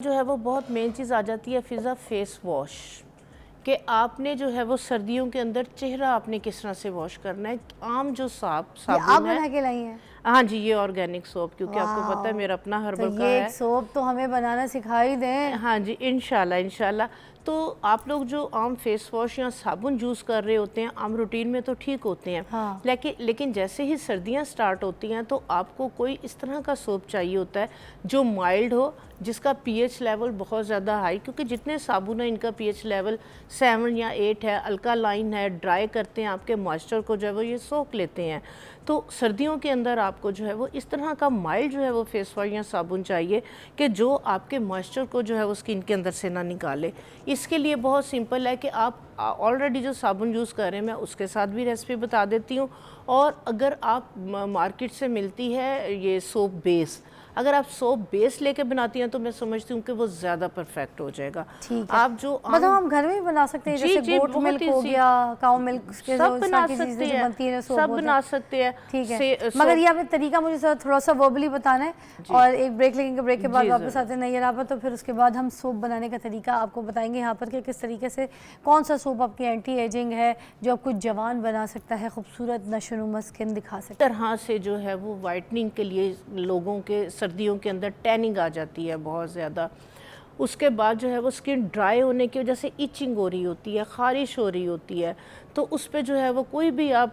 जो है वो बहुत मेन चीज़ आ जाती है फिज़ा फेस वॉश कि आपने जो है वो सर्दियों के अंदर चेहरा आपने किस तरह से वॉश करना है। आम जो ये आप साबुन है, बना के लाई हैं? हाँ जी, ये ऑर्गेनिक सोप, क्योंकि आपको पता है वाह! मेरा अपना तो हर्बल का ये एक है। सोप तो हमें बनाना सिखा ही दें। हाँ जी, इंशाल्लाह इंशाल्लाह। तो आप लोग जो आम फेस वॉश या साबुन यूज़ कर रहे होते हैं आम रूटीन में तो ठीक होते हैं, हाँ। लेकिन जैसे ही सर्दियां स्टार्ट होती हैं तो आपको कोई इस तरह का सोप चाहिए होता है जो माइल्ड हो, जिसका पीएच लेवल बहुत ज़्यादा हाई, क्योंकि जितने साबुन है इनका पीएच लेवल 7 या 8 है, अल्कालाइन है, ड्राई करते हैं, आपके मॉइस्चर को जो है वो ये सोख लेते हैं। तो सर्दियों के अंदर आपको जो है वो इस तरह का माइल्ड जो है वो फेस वॉश या साबुन चाहिए कि जो आपके मॉइस्चर को जो है वो स्किन के अंदर से ना निकाले। इसके लिए बहुत सिंपल है कि आप ऑलरेडी जो साबुन यूज़ कर रहे हैं मैं उसके साथ भी रेसिपी बता देती हूँ, और अगर आप मार्केट से मिलती है ये सोप बेस, अगर आप सोप बेस लेके बनाती हैं तो मैं समझती हूँ कि वो ज़्यादा परफेक्ट हो जाएगा। ठीक है। आप जो मतलब हम घर में भी बना सकते हैं, जैसे गोट मिल्क हो गया, काऊ मिल्क के जो सब इस बना तरह की सकते चीज़ें जो बनती है हैं, सोप सब होते बना हैं। सकते हैं। ठीक है, मगर ये आपने तरीका मुझे थोड़ा सा वर्बली बताना है, और एक ब्रेक लेंगे, ब्रेक के बाद वापस आते हैं नैयर आप, तो फिर उसके बाद हम सोप बनाने का तरीका आपको बताएंगे यहाँ पर कि किस तरीके से कौन सा सोप आपकी एंटी एजिंग है जो आपको जवान बना सकता है, खूबसूरत नशोनुमा स्किन दिखा सकता है। तरह से जो है वो वाइटनिंग के लिए लोगों के सर्दियों के अंदर टैनिंग आ जाती है बहुत ज़्यादा। उसके बाद जो है वो स्किन ड्राई होने की वजह से इचिंग हो रही होती है, ख़ारिश हो रही होती है, तो उस पर जो है वो कोई भी आप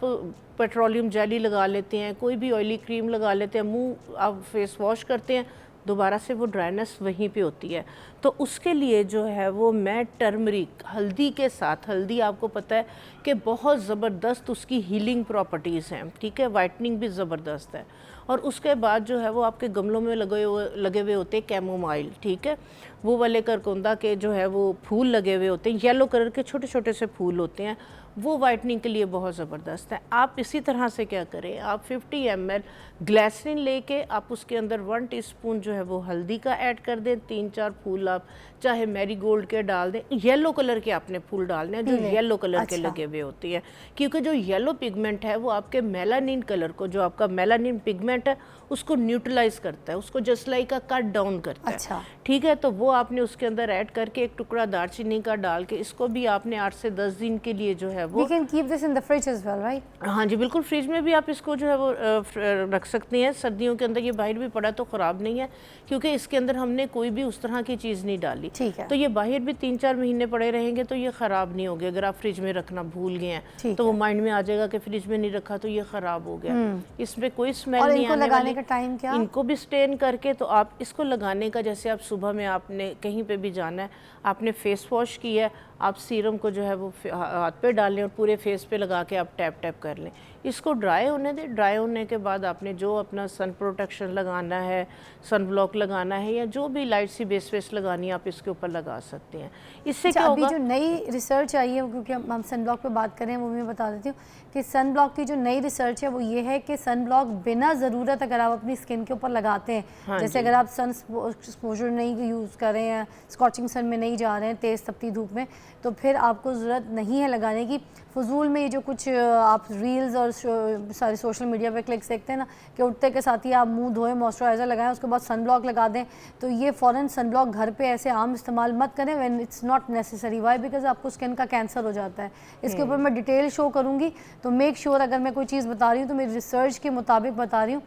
पेट्रोलियम जेली लगा लेते हैं, कोई भी ऑयली क्रीम लगा लेते हैं, मुंह आप फेस वॉश करते हैं, दोबारा से वो ड्राइनेस वहीं पे होती है। तो उसके लिए जो है वो मैं टर्मरिक हल्दी के साथ, हल्दी आपको पता है कि बहुत ज़बरदस्त उसकी हीलिंग प्रॉपर्टीज़ हैं, ठीक है, वाइटनिंग भी ज़बरदस्त है। और उसके बाद जो है वो आपके गमलों में लगे हुए होते हैं कैमोमाइल, ठीक है, वो वाले करकुंदा के जो है वो फूल लगे हुए होते हैं, येलो कलर के छोटे छोटे से फूल होते हैं, वो वाइटनिंग के लिए बहुत ज़बरदस्त है। आप इसी तरह से क्या करें, आप 50 ml ग्लिसरीन लेके आप उसके अंदर 1 टीस्पून जो है वो हल्दी का ऐड कर दें, 3-4 फूल आप चाहे मैरीगोल्ड के डाल दें, येलो कलर के आपने फूल डालने हैं जो येलो कलर के लगे हुए होते हैं, क्योंकि जो येलो पिगमेंट है वो आपके मेलानिन कलर को, जो आपका मेलानिन पिगमेंट है उसको न्यूट्रलाइज करता है, उसको जस्ट लाइक का कट डाउन करता है। ठीक है, तो वो आपने उसके अंदर ऐड करके एक टुकड़ा दालचीनी का डाल के इसको भी आपने 8 से 10 दिन के लिए जो है वो We can keep this in the fridge as well, right? हाँ जी बिल्कुल, फ्रिज में भी आप इसको जो है वो रख सकती हैं। सर्दियों के अंदर ये बाहर भी पड़ा तो ख़राब नहीं है, क्योंकि इसके अंदर हमने कोई भी उस तरह की चीज़ नहीं डाली। ठीक है। तो ये बाहर भी 3-4 महीने पड़े रहेंगे तो ये ख़राब नहीं होंगे। अगर आप फ्रिज में रखना भूल गए हैं तो वो माइंड में आ जाएगा कि फ्रिज में नहीं रखा तो ये ख़राब हो गया। इसमें कोई स्मेल नहीं आने वाली। का टाइम क्या? इनको भी स्टेन करके, तो आप इसको लगाने का, जैसे आप सुबह में आपने कहीं पे भी जाना है, आपने फेस वॉश किया है, आप सीरम को जो है वो हाथ पे डाल लें और पूरे फेस पे लगा के आप टैप टैप कर लें। इसको ड्राई होने दें। ड्राई होने के बाद आपने जो अपना सन प्रोटेक्शन लगाना है, सन ब्लॉक लगाना है, या जो भी लाइट सी बेस वेस लगानी है आप इसके ऊपर लगा सकते हैं। इससे क्या होगा, अभी जो नई रिसर्च आई है, क्योंकि हम सन ब्लॉक पे बात करें, वो मैं बता देती हूँ कि सन ब्लॉक की जो नई रिसर्च है वो ये है कि सन ब्लॉक बिना ज़रूरत अगर आप अपनी स्किन के ऊपर लगाते हैं, जैसे अगर आप सन एक्सपोजर नहीं यूज़ कर रहे हैं, स्कॉचिंग सन में नहीं जा रहे हैं, तेज़ तपती धूप में, तो फिर आपको ज़रूरत नहीं है लगाने की। फजूल में ये जो कुछ आप रील्स और सारे सोशल मीडिया पे क्लिक्स देखते हैं ना कि उठते के साथ ही आप मुंह धोएं, मॉइस्चराइज़र लगाएं, उसके बाद सन ब्लॉक लगा दें, तो ये फ़ौरन सन ब्लॉक घर पे ऐसे आम इस्तेमाल मत करें when it's not necessary. Why? Because आपको स्किन का कैंसर हो जाता है। इसके ऊपर मैं डिटेल शो करूँगी, तो मेक श्योर अगर मैं कोई चीज़ बता रही हूँ तो मेरी रिसर्च के मुताबिक बता रही हूँ।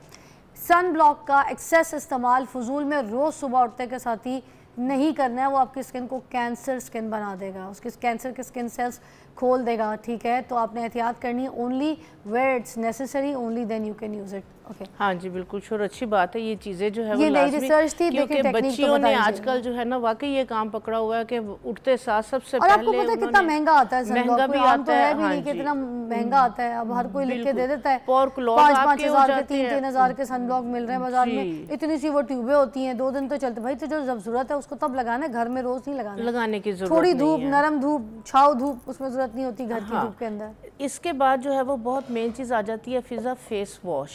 सन ब्लॉक का एक्सेस इस्तेमाल फजूल में रोज़ सुबह उठते के साथ ही नहीं करना है, वो आपकी स्किन को कैंसर स्किन बना देगा, उसके कैंसर के स्किन सेल्स खोल देगा। ठीक है, तो आपने एहतियात करनी है, only where it's necessary, only then you can use it. Okay, हाँ जी बिल्कुल श्योर, अच्छी बात है। ये चीज़ें जो है ये वो नई रिसर्च थी, क्योंकि बच्चियों ने आजकल जो है ना वाकई ये काम पकड़ा हुआ है कि उठते साथ सबसे और पहले आपको पता है कितना महंगा आता है, महंगा भी आता है, भी नहीं, कितना महंगा आता है। अब हर कोई लिख के दे देता है, 5-5 हज़ार के 3-3 हज़ार के सन ब्लॉक मिल रहे हैं बाजार में, इतनी सी वो ट्यूबें होती हैं, 2 दिन तो चलते। भाई तो जो जब जरूरत है उसको तब लगाना है, घर में रोज नहीं लगाना, लगाने की जरूरत थोड़ी धूप, नरम धूप, छाव धूप, उसमें जरूरत नहीं होती घर की धूप के अंदर। इसके बाद जो है वो बहुत मेन चीज़ आ जाती है फिज़ा फेस वॉश,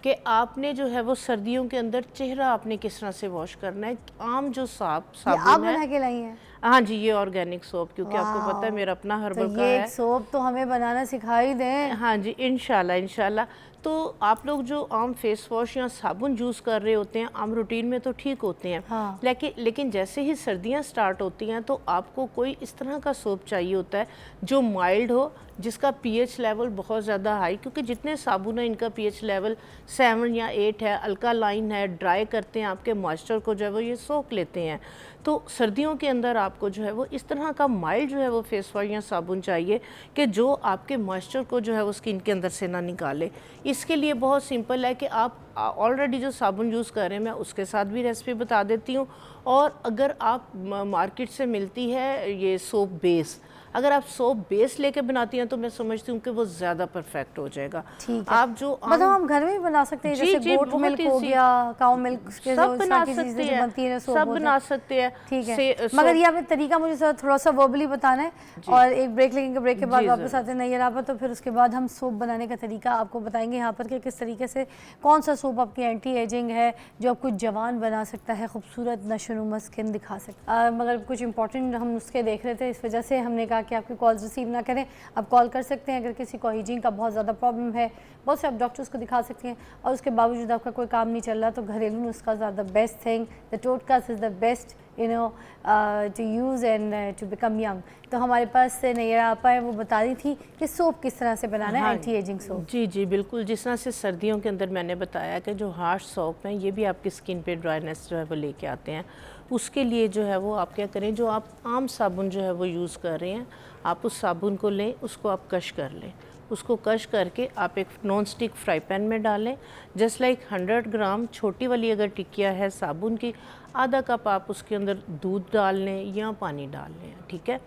कि आपने जो है वो सर्दियों के अंदर चेहरा आपने किस तरह से वॉश करना है। आम जो साबुन आप बना के लाई हैं? हाँ जी, ये ऑर्गेनिक सोप, क्योंकि आपको पता है मेरा अपना तो हर्बल का ये है। एक सोप तो हमें बनाना सिखा ही दें। हाँ जी, इंशाल्लाह इंशाल्लाह। तो आप लोग जो आम फेस वॉश या साबुन यूज़ कर रहे होते हैं आम रूटीन में तो ठीक होते हैं, हाँ। लेकिन जैसे ही सर्दियाँ स्टार्ट होती हैं तो आपको कोई इस तरह का सोप चाहिए होता है जो माइल्ड हो, जिसका पीएच लेवल बहुत ज़्यादा हाई, क्योंकि जितने साबुन है इनका पीएच लेवल 7 या 8 है, अल्कालाइन है, ड्राई करते हैं, आपके मॉइस्चर को जो है वो ये सोख लेते हैं। तो सर्दियों के अंदर आपको जो है वो इस तरह का माइल्ड जो है वो फेस वॉश या साबुन चाहिए कि जो आपके मॉइस्चर को जो है वो स्किन के अंदर से ना निकाले। इसके लिए बहुत सिंपल है कि आप ऑलरेडी जो साबुन यूज़ कर रहे हैं मैं उसके साथ भी रेसिपी बता देती हूँ, और अगर आप मार्केट से मिलती है ये सोप बेस, अगर आप सोप बेस लेके बनाती हैं तो मैं समझती हूँ कि वो ज़्यादा परफेक्ट हो जाएगा। ठीक है। आप जो मतलब हम घर में भी बना सकते हैं, जैसे गोट मिल्क हो गया, काउ मिल्क, सब बना सकते हैं, सब बना सकते हैं। ठीक है, मगर ये आपने तरीका मुझे थोड़ा सा वर्बली बताना है, और एक ब्रेक लेंगे, ब्रेक के बाद वापस आते हैं नैयर आप, तो फिर उसके बाद हम सोप बनाने का तरीका आपको बताएंगे यहाँ पर कि किस तरीके से कौन सा सोप आपकी एंटी एजिंग है जो आपको जवान बना सकता है, खूबसूरत नशोनुमा स्किन दिखा सकता है। मगर कुछ इंपॉर्टेंट हम नुस्खे देख रहे थे, इस वजह से हमने कहा कि आपकी कॉल्स रिसीव ना करें। आप कॉल कर सकते हैं अगर किसी को हाइजीन का बहुत ज़्यादा प्रॉब्लम है, बहुत से आप डॉक्टर्स को दिखा सकते हैं, और उसके बावजूद आपका कोई काम नहीं चल रहा तो घरेलू नुस्खा the best thing, the totkas is the best to use and to become young. तो हमारे पास से नैयर आपा है, वो बता रही थी कि सोप किस तरह से बनाना है, एंटी एजिंग सोप। जी जी बिल्कुल, जिस तरह से सर्दियों के अंदर मैंने बताया कि जो हार्श सोप हैं ये भी आपकी स्किन पे ड्राइनेस जो है वो लेके आते हैं। उसके लिए जो है वो आप क्या करें, जो आप आम साबुन जो है वो यूज़ कर रहे हैं, आप उस साबुन को लें, उसको आप कश कर लें, उसको कश करके आप एक नॉन स्टिक फ्राई पैन में डालें। जस्ट लाइक 100 ग्राम छोटी वाली अगर टिकिया है साबुन की, आधा कप आप उसके अंदर दूध डाल लें या पानी डाल लें, ठीक है।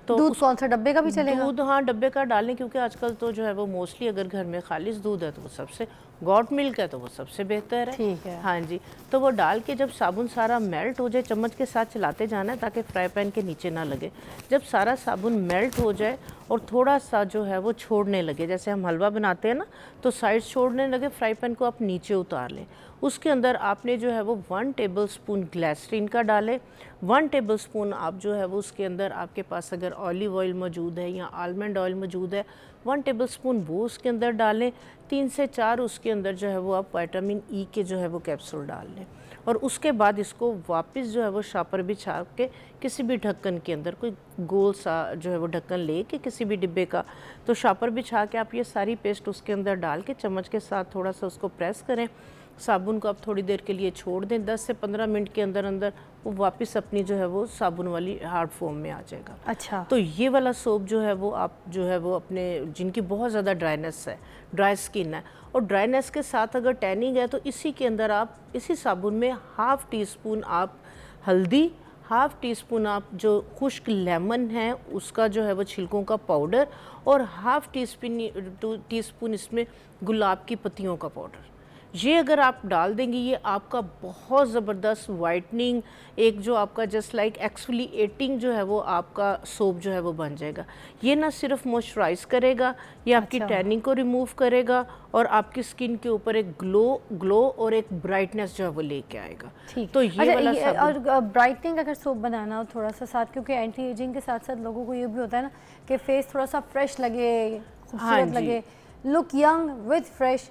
तो दूध कौन सा, डब्बे का भी चलेगा? दूध हाँ डब्बे का डालें, क्योंकि आजकल तो जो है वो मोस्टली अगर घर में खालिश दूध है तो वो सबसे, गॉट मिल्क है तो वो सबसे बेहतर है। ठीक है। हाँ जी, तो वो डाल के जब साबुन सारा मेल्ट हो जाए, चम्मच के साथ चलाते जाना है ताकि फ्राई पैन के नीचे ना लगे। जब सारा साबुन मेल्ट हो जाए और थोड़ा सा जो है वो छोड़ने लगे, जैसे हम हलवा बनाते हैं ना तो साइड छोड़ने लगे, फ्राई पैन को आप नीचे उतार लें। उसके अंदर आपने जो है वो 1 टेबलस्पून ग्लिसरीन का डालें, 1 टेबलस्पून आप जो है वो उसके अंदर आपके पास अगर ऑलिव ऑयल मौजूद है या आलमंड ऑयल मौजूद है 1 टेबलस्पून वो उसके अंदर डालें। 3 से 4 उसके अंदर जो है वो आप विटामिन ई के जो है वो कैप्सूल डाल लें, और उसके बाद इसको वापस जो है वो शापर बिछा के किसी भी ढक्कन के अंदर, कोई गोल सा जो है वो ढक्कन ले के किसी भी डिब्बे का, तो शापर बिछा के आप ये सारी पेस्ट उसके अंदर डाल के चम्मच के साथ थोड़ा सा उसको प्रेस करें। साबुन को आप थोड़ी देर के लिए छोड़ दें, 10 से 15 मिनट के अंदर अंदर वो वापस अपनी जो है वो साबुन वाली हार्ड फॉर्म में आ जाएगा। अच्छा, तो ये वाला सोप जो है वो आप जो है वो अपने, जिनकी बहुत ज़्यादा ड्राइनेस है, ड्राई स्किन है और ड्राइनेस के साथ अगर टैनिंग है, तो इसी के अंदर आप इसी साबुन में हाफ़ टी स्पून आप हल्दी, हाफ़ टी स्पून आप जो खुश्क लेमन है उसका जो है वो छिलकों का पाउडर, और हाफ़ टी स्पून इसमें गुलाब की पत्तियों का पाउडर, ये अगर आप डाल देंगे, ये आपका बहुत ज़बरदस्त वाइटनिंग, एक जो आपका जस्ट लाइक एक्सफोलिएटिंग जो है वो आपका सोप जो है वो बन जाएगा। ये ना सिर्फ मॉइस्चराइज करेगा, ये आपकी टैनिंग को रिमूव करेगा और आपकी स्किन के ऊपर एक ग्लो और एक ब्राइटनेस जो है वो लेके आएगा। तो ये वाला और ब्राइटनिंग अगर सोप बनाना हो थोड़ा सा साथ, क्योंकि एंटी एजिंग के साथ साथ लोगों को ये भी होता है ना कि फेस थोड़ा सा फ्रेश लगे, खूबसूरत लगे, look young with fresh,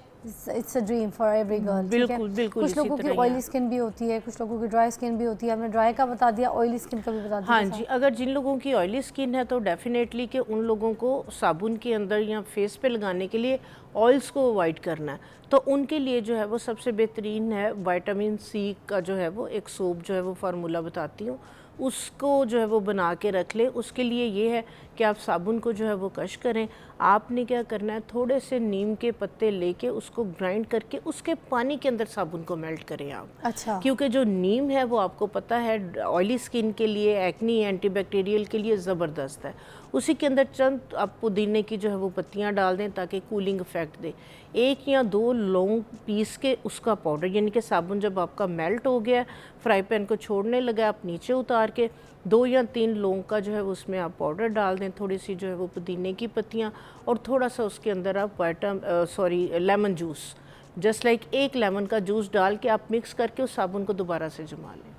it's a dream for every girl. बिल्कुल बिल्कुल। कुछ लोगों की ऑयली स्किन भी होती है, कुछ लोगों की ड्राई स्किन भी होती है, आपने ड्राई का बता दिया, ऑयली स्किन का भी बता दिया। हाँ जी, अगर जिन लोगों की ऑयली स्किन है तो डेफिनेटली कि उन लोगों को साबुन के अंदर या फेस पे लगाने के लिए ऑयल्स को अवॉइड करना है, तो उनके लिए जो है वो सबसे बेहतरीन है विटामिन सी का जो है वो एक सोप जो है वो फार्मूला बताती हूँ, उसको जो है वो बना के रख लें। उसके लिए ये है कि आप साबुन को जो है वो कश करें। आपने क्या करना है, थोड़े से नीम के पत्ते लेके उसको ग्राइंड करके उसके पानी के अंदर साबुन को मेल्ट करें आप। अच्छा। क्योंकि जो नीम है वो आपको पता है ऑयली स्किन के लिए, एक्नी, एंटीबैक्टीरियल के लिए ज़बरदस्त है। उसी के अंदर चंद आप पुदीने की जो है वो पत्तियां डाल दें ताकि कूलिंग इफेक्ट दे। 1 या 2 लौंग पीस के उसका पाउडर, यानी कि साबुन जब आपका मेल्ट हो गया, फ्राई पैन को छोड़ने लगा, आप नीचे उतार के 2 या 3 लौंग का जो है उसमें आप पाउडर डाल दें, थोड़ी सी जो है वो पुदीने की पत्तियाँ, और थोड़ा सा उसके अंदर आप lemon juice, just like 1 lemon का जूस डाल के आप मिक्स करके उस साबुन को दोबारा से जमा लें।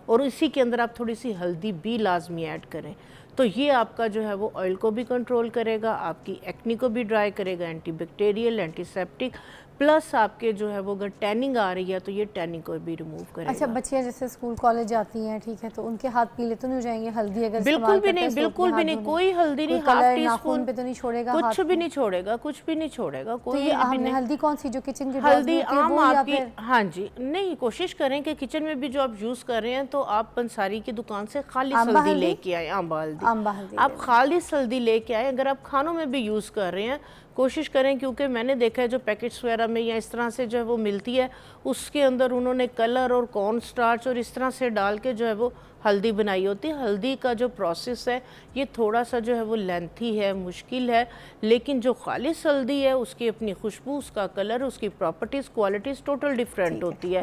और इसी के अंदर आप थोड़ी सी हल्दी भी लाजमी ऐड करें, तो ये आपका जो है वो ऑयल को भी कंट्रोल करेगा, आपकी एक्नी को भी ड्राई करेगा, एंटीबैक्टीरियल, एंटीसेप्टिक, प्लस आपके जो है वो अगर टैनिंग आ रही है तो ये टैनिंग को भी रिमूव करेगा। अच्छा, बच्चियाँ जैसे स्कूल कॉलेज जाती हैं, ठीक है, तो उनके हाथ पीले तो नहीं हो जाएंगे हल्दी अगर बिल्कुल भी नहीं, बिल्कुल भी नहीं, कोई हल्दी नहीं, हाफ टी स्पून पे तो नहीं छोड़ेगा, कुछ भी नहीं छोड़ेगा, कुछ भी नहीं छोड़ेगा, तो कोई ये भी हमने नहीं। हल्दी कौन सी जो किचन की हल्दी आम आपकी, हाँ जी, नहीं, कोशिश करें कि किचन में भी जो आप यूज़ कर रहे हैं तो आप पंसारी की दुकान से खालिस हल्दी लेके आए, आंबा हल्दी, आप खालिस हल्दी लेके आए। अगर आप खानों में भी यूज़ कर रहे हैं कोशिश करें, क्योंकि मैंने देखा है जो पैकेट्स वगैरह में या इस तरह से जो है वो मिलती है, उसके अंदर उन्होंने कलर और कॉर्न स्टार्च और इस तरह से डाल के जो है वो हल्दी बनाई होती है। हल्दी का जो प्रोसेस है ये थोड़ा सा जो है वो लेंथी है, मुश्किल है, लेकिन जो खालिस हल्दी है उसकी अपनी खुशबू, उसका कलर, उसकी प्रॉपर्टीज़, क्वालिटीज़ टोटल डिफरेंट होती है।